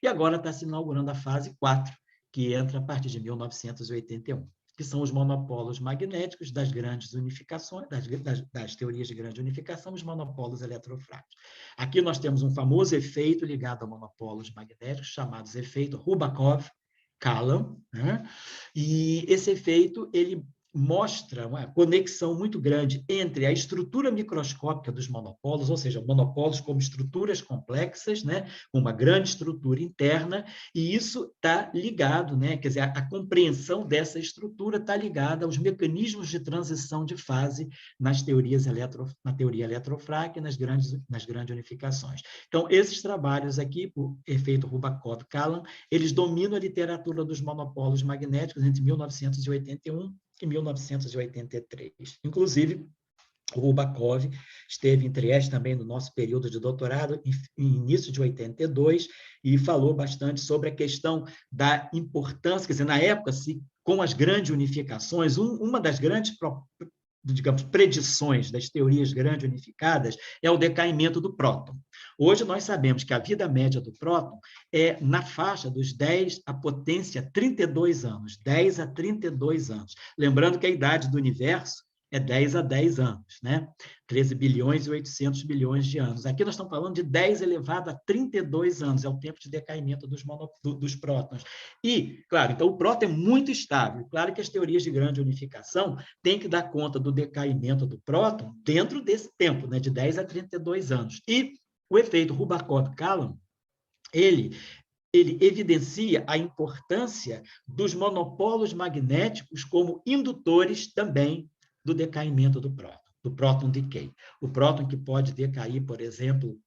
e agora está se inaugurando a fase 4, que entra a partir de 1981, que são os monopolos magnéticos das grandes unificações, das teorias de grande unificação, os monopolos eletrofrágeis. Aqui nós temos um famoso efeito ligado a monopolos magnéticos, chamados efeito Rubakov-Kallam, né? E esse efeito, ele mostra uma conexão muito grande entre a estrutura microscópica dos monopolos, ou seja, monopólios como estruturas complexas, né, com uma grande estrutura interna, e isso está ligado, né, quer dizer, a compreensão dessa estrutura está ligada aos mecanismos de transição de fase nas teorias na teoria eletrofrágil e nas grandes unificações. Então, esses trabalhos aqui, o efeito Rubakov-Kallam, eles dominam a literatura dos monopolos magnéticos entre 1981 e 1983. Inclusive, o Rubakov esteve em Trieste também no nosso período de doutorado, em início de 82, e falou bastante sobre a questão da importância, quer dizer, na época, com as grandes unificações, uma das grandes, digamos, predições das teorias grandes unificadas é o decaimento do próton. Hoje nós sabemos que a vida média do próton é na faixa dos 10 à potência 32 anos, 10 a 32 anos. Lembrando que a idade do universo é 10 a 10 anos, né? 13 bilhões e 800 bilhões de anos. Aqui nós estamos falando de 10 elevado a 32 anos, é o tempo de decaimento dos prótons. E, claro, então o próton é muito estável. Claro que as teorias de grande unificação têm que dar conta do decaimento do próton dentro desse tempo, né? De 10 a 32 anos. E o efeito Rubakov-Kallam, ele evidencia a importância dos monopolos magnéticos como indutores também do decaimento do próton decay. O próton que pode decair, por exemplo,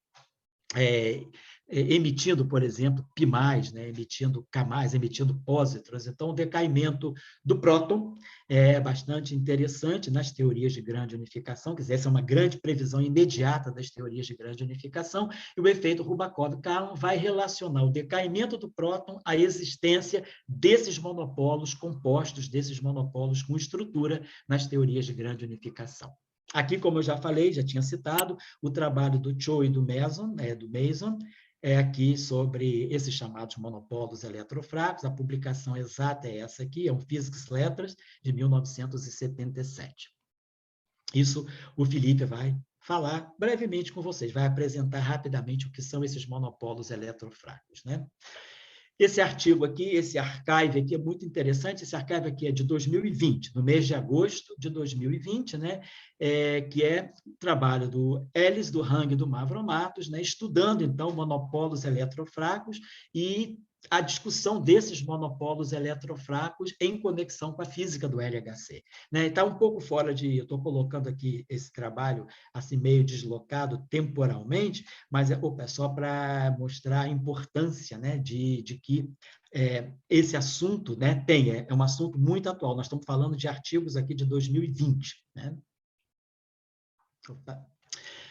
emitindo, por exemplo, π+, né? Emitindo K+, emitindo pósitrons. Então, o decaimento do próton é bastante interessante nas teorias de grande unificação, quer dizer, essa é uma grande previsão imediata das teorias de grande unificação, e o efeito Rubakov-Kallam vai relacionar o decaimento do próton à existência desses monopolos compostos, desses monopolos com estrutura nas teorias de grande unificação. Aqui, como eu já falei, já tinha citado, o trabalho do Cho e do Mason, é aqui sobre esses chamados monopolos eletrofrágeis. A publicação exata é essa aqui, é um Physics Letters, de 1977. Isso o Felipe vai falar brevemente com vocês, vai apresentar rapidamente o que são esses monopolos eletrofrágeis, né? Esse artigo aqui, esse archive aqui é muito interessante. Esse archive aqui é de 2020, no mês de agosto de 2020, né? Que é o trabalho do Ellis, do Hang e do Mavromatos, né? Estudando, então, monopólos eletrofracos e a discussão desses monopolos eletrofracos em conexão com a física do LHC. Né? Está um pouco fora de... Eu estou colocando aqui esse trabalho assim, meio deslocado temporalmente, mas é só para mostrar a importância, né, de que esse assunto, né, é um assunto muito atual. Nós estamos falando de artigos aqui de 2020. Né?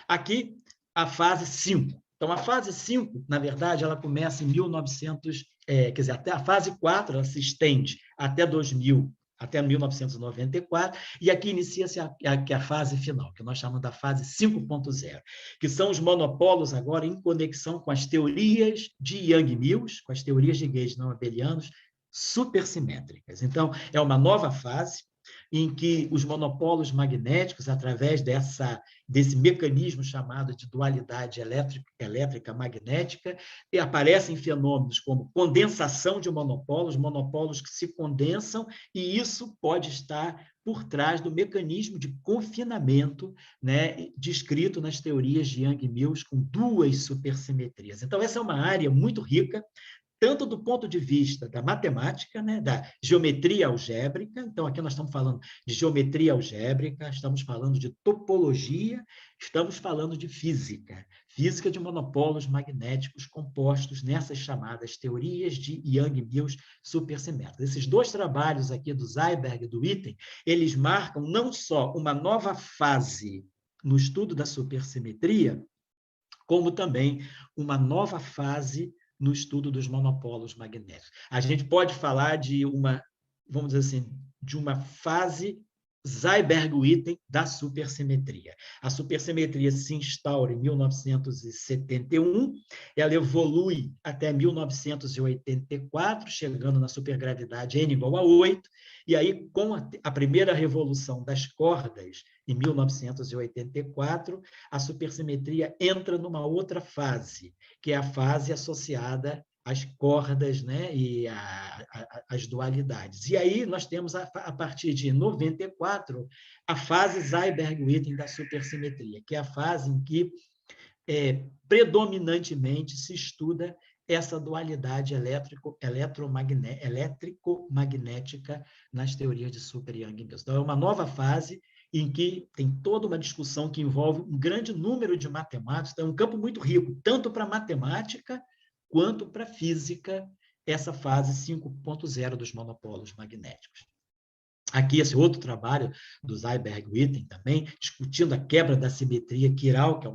Aqui, a fase 5. Então, a fase 5, na verdade, ela começa em 1900, quer dizer, até a fase 4, ela se estende até 2000, até 1994, e aqui inicia-se a fase final, que nós chamamos da fase 5.0, que são os monopolos agora em conexão com as teorias de Yang-Mills, com as teorias de gates não abelianos supersimétricas. Então, é uma nova fase em que os monopolos magnéticos, através desse mecanismo chamado de dualidade elétrica magnética, e aparecem fenômenos como condensação de monopólos que se condensam, e isso pode estar por trás do mecanismo de confinamento, né, descrito nas teorias de Yang-Mills com duas supersimetrias. Então, essa é uma área muito rica, tanto do ponto de vista da matemática, né, da geometria algébrica. Então, aqui nós estamos falando de geometria algébrica, estamos falando de topologia, estamos falando de física, física de monopolos magnéticos compostos nessas chamadas teorias de Yang-Mills supersimétricas. Esses dois trabalhos aqui do Zyberg e do Itten, eles marcam não só uma nova fase no estudo da supersimetria, como também uma nova fase no estudo dos monopolos magnéticos. A gente pode falar de uma, vamos dizer assim, de uma fase Seiberg-Witten da supersimetria. A supersimetria se instaura em 1971, ela evolui até 1984, chegando na supergravidade n igual a 8, e aí, com a primeira revolução das cordas, em 1984, a supersimetria entra numa outra fase, que é a fase associada às cordas, né, e as dualidades. E aí nós temos, a partir de 94, a fase Seiberg-Witten da supersimetria, que é a fase em que predominantemente se estuda essa dualidade elétrico-magnética nas teorias de Super e Yang-Mills. Então, é uma nova fase em que tem toda uma discussão que envolve um grande número de matemáticos, então é um campo muito rico, tanto para matemática quanto para física, essa fase 5.0 dos monopolos magnéticos. Aqui, esse outro trabalho do Seiberg-Witten também, discutindo a quebra da simetria quiral, que é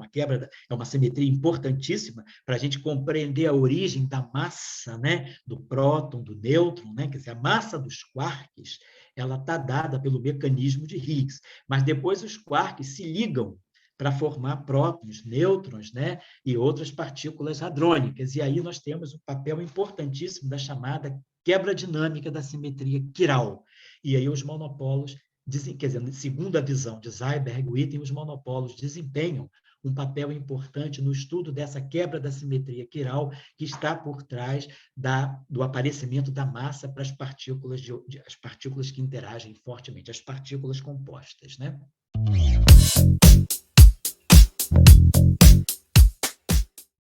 uma simetria importantíssima para a gente compreender a origem da massa, né, do próton, do nêutron, né, quer dizer, a massa dos quarks, ela está dada pelo mecanismo de Higgs, mas depois os quarks se ligam para formar prótons, nêutrons, né, e outras partículas hadrônicas. E aí nós temos um papel importantíssimo da chamada quebra dinâmica da simetria quiral. E aí os monopolos, quer dizer, segundo a visão de Seiberg-Witten, os monopolos desempenham um papel importante no estudo dessa quebra da simetria quiral que está por trás do aparecimento da massa para as partículas que interagem fortemente, as partículas compostas, né?